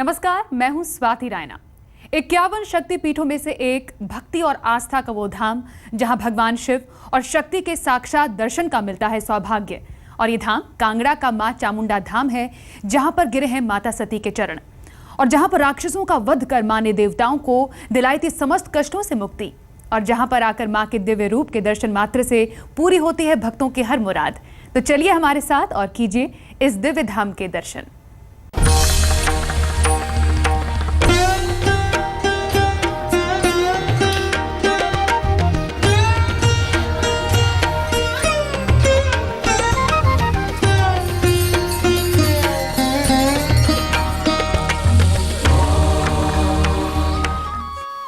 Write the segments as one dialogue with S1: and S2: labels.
S1: नमस्कार, मैं हूं स्वाति रायना। 51 शक्ति पीठों में से एक भक्ति और आस्था का वो धाम जहां भगवान शिव और शक्ति के साक्षात दर्शन का मिलता है सौभाग्य। और ये धाम कांगड़ा का मां चामुंडा धाम है, जहां पर गिरे हैं माता सती के चरण और जहां पर राक्षसों का वध कर मां ने देवताओं को दिलाई थी समस्त कष्टों से मुक्ति, और जहां पर आकर मां के दिव्य रूप के दर्शन मात्र से पूरी होती है भक्तों की हर मुराद। तो चलिए हमारे साथ और कीजिए इस दिव्य धाम के दर्शन।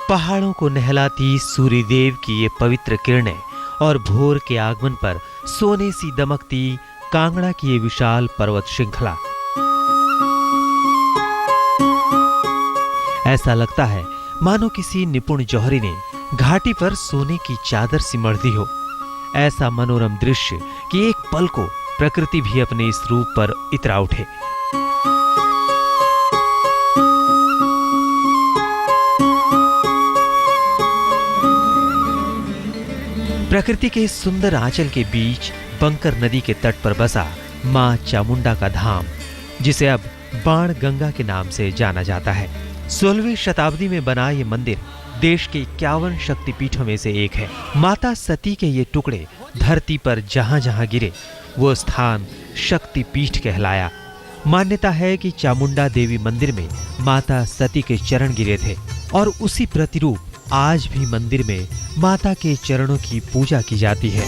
S2: पहाड़ों को नहलाती सूर्यदेव की ये पवित्र किरणें और भोर के आगमन पर सोने सी दमकती कांगड़ा की ये विशाल पर्वत श्रृंखला। ऐसा लगता है मानो किसी निपुण जौहरी ने घाटी पर सोने की चादर सिमट दी हो। ऐसा मनोरम दृश्य कि एक पल को प्रकृति भी अपने इस रूप पर इतरा उठे। प्रकृति के सुंदर आंचल के बीच बंकर नदी के तट पर बसा मां चामुंडा का धाम, जिसे अब बाण गंगा के नाम से जाना जाता है। 16वीं शताब्दी में बना ये मंदिर देश के 51 शक्तिपीठों में से एक है। माता सती के ये टुकड़े धरती पर जहां जहां गिरे वो स्थान शक्तिपीठ कहलाया। मान्यता है कि चामुंडा देवी मंदिर में माता सती के चरण गिरे थे और उसी प्रतिरूप आज भी मंदिर में माता के चरणों की पूजा की जाती है।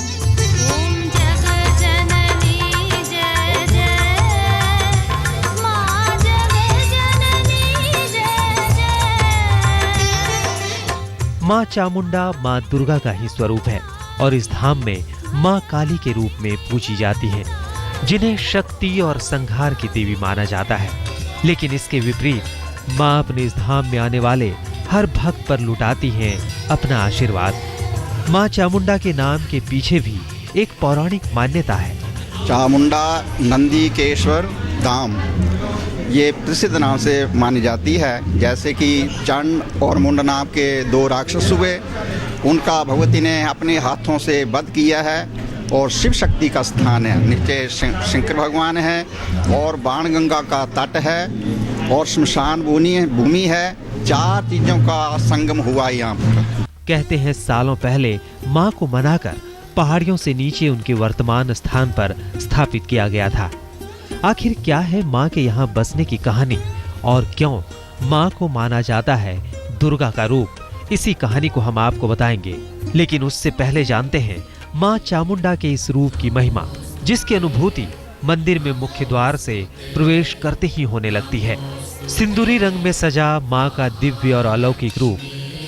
S2: मां चामुंडा मां दुर्गा का ही स्वरूप है और इस धाम में मां काली के रूप में पूजी जाती है, जिन्हें शक्ति और संहार की देवी माना जाता है। लेकिन इसके विपरीत मां अपने इस धाम में आने वाले हर भक्त पर लुटाती हैं अपना आशीर्वाद। मां चामुंडा के नाम के पीछे भी एक पौराणिक मान्यता है।
S3: चामुंडा नंदीकेश्वर धाम ये प्रसिद्ध नाम से मानी जाती है। जैसे कि चंड और मुंड नाम के 2 राक्षस हुए, उनका भगवती ने अपने हाथों से वध किया है और शिव शक्ति का स्थान है। नीचे शंकर भगवान है और बाणगंगा का तट है और श्मशान भूमि है। 4 चीजों का संगम हुआ यहाँ पर।
S2: कहते हैं सालों पहले मां को मनाकर पहाड़ियों से नीचे उनके वर्तमान स्थान पर स्थापित किया गया था। आखिर क्या है मां के यहाँ बसने की कहानी और क्यों मां को माना जाता है दुर्गा का रूप, इसी कहानी को हम आपको बताएंगे। लेकिन उससे पहले जानते हैं मां चामुंडा के इस रूप की महिमा, जिसकी अनुभूति मंदिर में मुख्य द्वार से प्रवेश करते ही होने लगती है। सिंदूरी रंग में सजा मां का दिव्य और अलौकिक रूप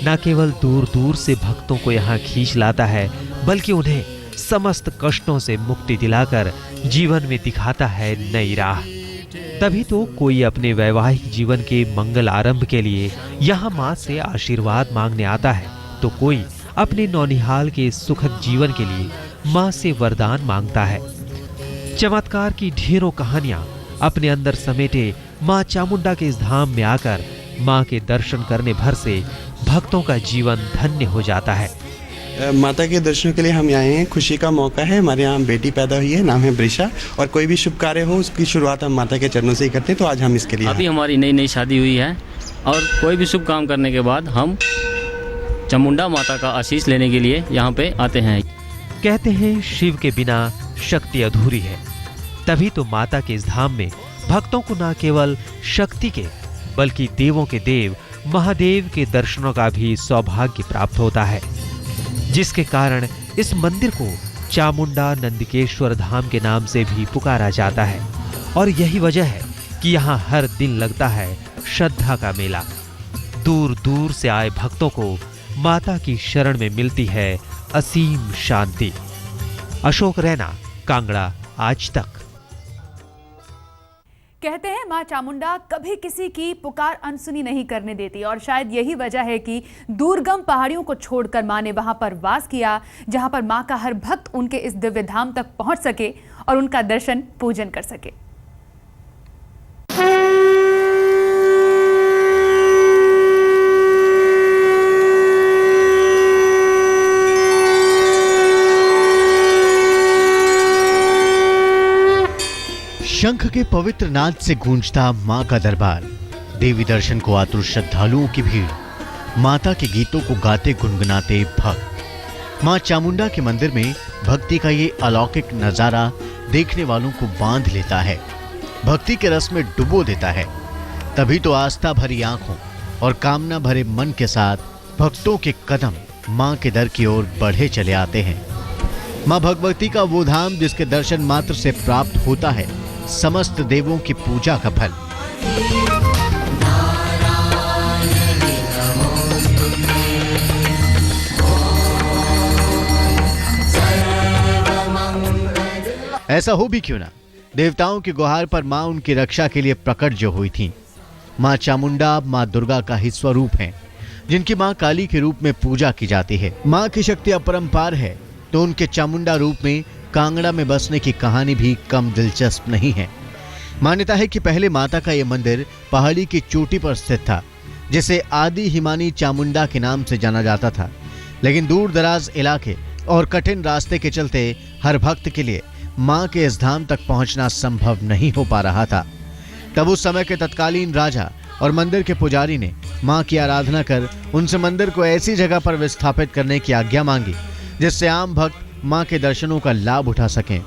S2: न केवल दूर दूर से भक्तों को यहाँ खींच लाता है, बल्कि उन्हें समस्त कष्टों से मुक्ति दिलाकर जीवन में दिखाता है नई राह। तभी तो कोई अपने वैवाहिक जीवन के मंगल आरंभ के लिए यहाँ मां से आशीर्वाद मांगने आता है, तो कोई अपने नौनिहाल के सुखद जीवन के लिए मां से वरदान मांगता है। चमत्कार की ढेरों कहानियां अपने अंदर समेटे मां चामुंडा के इस धाम में आकर मां के दर्शन करने भर से भक्तों का जीवन धन्य हो जाता है।
S4: माता के दर्शनों के लिए हम आए हैं। खुशी का मौका है, हमारे यहाँ बेटी पैदा हुई है, नाम है ब्रिशा, और कोई भी शुभ कार्य हो उसकी शुरुआत हम माता के चरणों से ही करते हैं। तो आज हम इसके लिए
S5: अभी हमारी नई शादी हुई है और कोई भी शुभ काम करने के बाद हम चामुंडा माता का आशीष लेने के लिए यहाँ पे आते हैं।
S2: कहते हैं शिव के बिना शक्ति अधूरी है। तभी तो माता के इस धाम में भक्तों को न केवल शक्ति के बल्कि देवों के देव महादेव के दर्शनों का भी सौभाग्य प्राप्त होता है, जिसके कारण इस मंदिर को चामुंडा नंदीकेश्वर धाम के नाम से भी पुकारा जाता है। और यही वजह है कि यहाँ हर दिन लगता है श्रद्धा का मेला। दूर दूर से आए भक्तों को माता की शरण में मिलती है असीम शांति। अशोक रैना, कांगड़ा, आज तक।
S1: कहते हैं मां चामुंडा कभी किसी की पुकार अनसुनी नहीं करने देती, और शायद यही वजह है कि दूरगम पहाड़ियों को छोड़कर मां ने वहां पर वास किया, जहां पर मां का हर भक्त उनके इस दिव्य धाम तक पहुंच सके और उनका दर्शन पूजन कर सके।
S6: शंख के पवित्र नाद से गूंजता मां का दरबार, देवी दर्शन को आतुर श्रद्धालुओं की भीड़, माता के गीतों को गाते गुनगुनाते भक्त। मां चामुंडा के मंदिर में भक्ति का ये अलौकिक नजारा देखने वालों को बांध लेता है, भक्ति के रस में डुबो देता है। तभी तो आस्था भरी आंखों और कामना भरे मन के साथ भक्तों के कदम मां के दर की ओर बढ़े चले आते हैं। मां भगवती का वो धाम जिसके दर्शन मात्र से प्राप्त होता है समस्त देवों की पूजा का फल। ऐसा हो भी क्यों ना, देवताओं की गुहार पर मां उनकी रक्षा के लिए प्रकट जो हुई थी। मां चामुंडा मां दुर्गा का ही स्वरूप है, जिनकी मां काली के रूप में पूजा की जाती है। मां की शक्ति अपरंपार है, तो उनके चामुंडा रूप में कांगड़ा में बसने की कहानी भी कम दिलचस्प नहीं है। मान्यता है कि पहले माता का यह मंदिर पहाड़ी की चोटी पर स्थित था, जिसे आदि हिमानी चामुंडा के नाम से जाना जाता था। लेकिन दूर दराज इलाके और कठिन रास्ते के चलते हर भक्त के लिए मां के इस धाम तक पहुंचना संभव नहीं हो पा रहा था। तब उस समय के तत्कालीन राजा और मंदिर के पुजारी ने मां की आराधना कर उनसे मंदिर को ऐसी जगह पर विस्थापित करने की आज्ञा मांगी जिससे आम भक्त मां के दर्शनों का लाभ उठा सकें।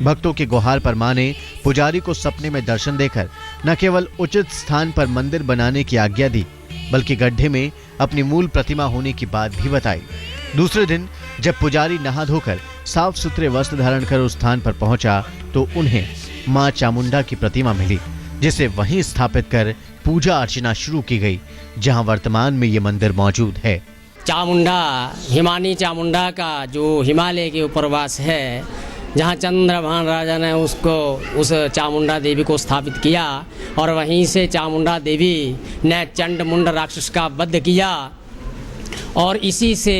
S6: भक्तों की गुहार पर मां ने पुजारी को सपने में दर्शन देकर न केवल उचित स्थान पर मंदिर बनाने की आज्ञा दी, बल्कि गड्ढे में अपनी मूल प्रतिमा होने की बात भी बताई। दूसरे दिन जब पुजारी नहा धोकर साफ सुथरे वस्त्र धारण कर उस स्थान पर पहुंचा तो उन्हें मां चामुंडा की प्रतिमा मिली, जिसे वहीं स्थापित कर पूजा अर्चना शुरू की गई, जहां वर्तमान में ये मंदिर मौजूद है।
S7: चामुंडा हिमानी चामुंडा का जो हिमालय के ऊपर वास है, जहाँ चंद्रभान राजा ने उस चामुंडा देवी को स्थापित किया और वहीं से चामुंडा देवी ने चंडमुंड राक्षस का वध किया और इसी से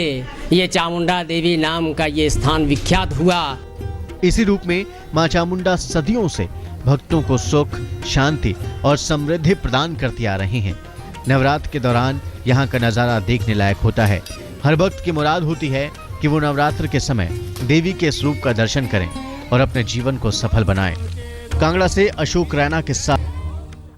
S7: ये चामुंडा देवी नाम का ये स्थान विख्यात हुआ।
S6: इसी रूप में मां चामुंडा सदियों से भक्तों को सुख, शांति और समृद्धि प्रदान करती आ रही हैं। नवरात्र के दौरान यहाँ का नजारा देखने लायक होता है। हर भक्त की मुराद होती है कि वो नवरात्र के समय देवी के इस रूप का दर्शन करें और अपने जीवन को सफल बनाएं। कांगड़ा से अशोक रैना के साथ।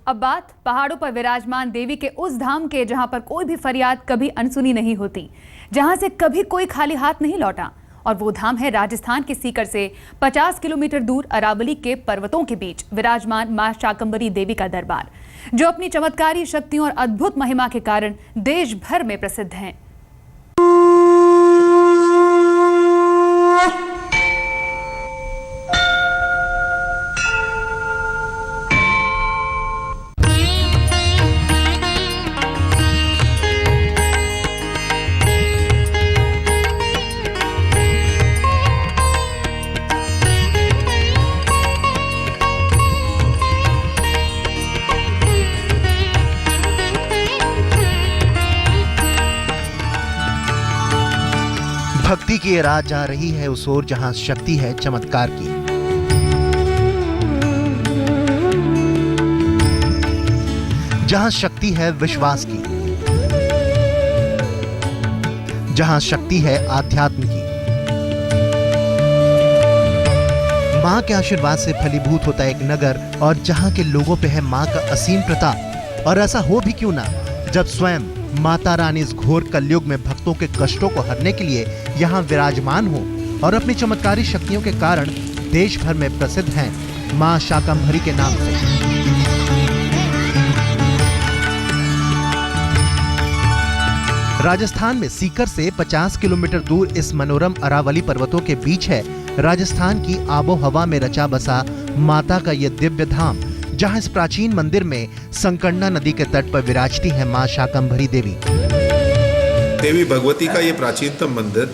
S1: अब बात पहाड़ों पर विराजमान देवी के उस धाम के जहां पर कोई भी फरियाद कभी अनसुनी नहीं होती, जहां से कभी कोई खाली हाथ नहीं लौटा, और वो धाम है राजस्थान के सीकर से 50 किलोमीटर दूर अरावली के पर्वतों के बीच विराजमान मां शाकंभरी देवी का दरबार, जो अपनी चमत्कारी शक्तियों और अद्भुत महिमा के कारण देश भर में प्रसिद्ध हैं।
S8: भक्ति की ये राह जा रही है उस ओर जहां शक्ति है चमत्कार की। जहां शक्ति है विश्वास की, जहां शक्ति है आध्यात्म की। मां के आशीर्वाद से फलीभूत होता है एक नगर, और जहां के लोगों पे है मां का असीम प्रताप। और ऐसा हो भी क्यों ना, जब स्वयं माता रानी इस घोर कलयुग में भक्तों के कष्टों को हरने के लिए यहाँ विराजमान हो और अपनी चमत्कारी शक्तियों के कारण देश भर में प्रसिद्ध हैं मां शाकंभरी के नाम से। राजस्थान में सीकर से 50 किलोमीटर दूर इस मनोरम अरावली पर्वतों के बीच है राजस्थान की आबो हवा में रचा बसा माता का ये दिव्य धाम, जहां इस प्राचीन मंदिर में संकरना नदी के तट पर विराजती है मां शाकंभरी देवी।
S9: देवी भगवती का ये प्राचीनतम मंदिर,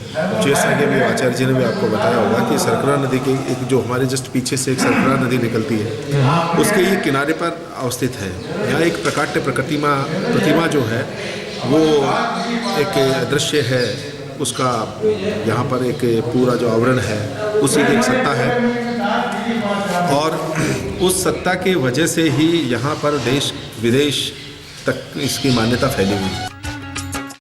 S9: जैसा कि अभी आचार्य जी ने भी आपको बताया होगा कि सरकरा नदी के एक जो हमारे जस्ट पीछे से एक सरकरा नदी निकलती है, उसके ये किनारे पर अवस्थित है। यहाँ एक प्रकाट्य प्रतिमा जो है वो एक दृश्य है, उसका यहाँ पर एक पूरा जो आवरण है उसी की एक सत्ता है, और उस सत्ता के वजह से ही यहाँ पर देश विदेश तक इसकी मान्यता फैली हुई है।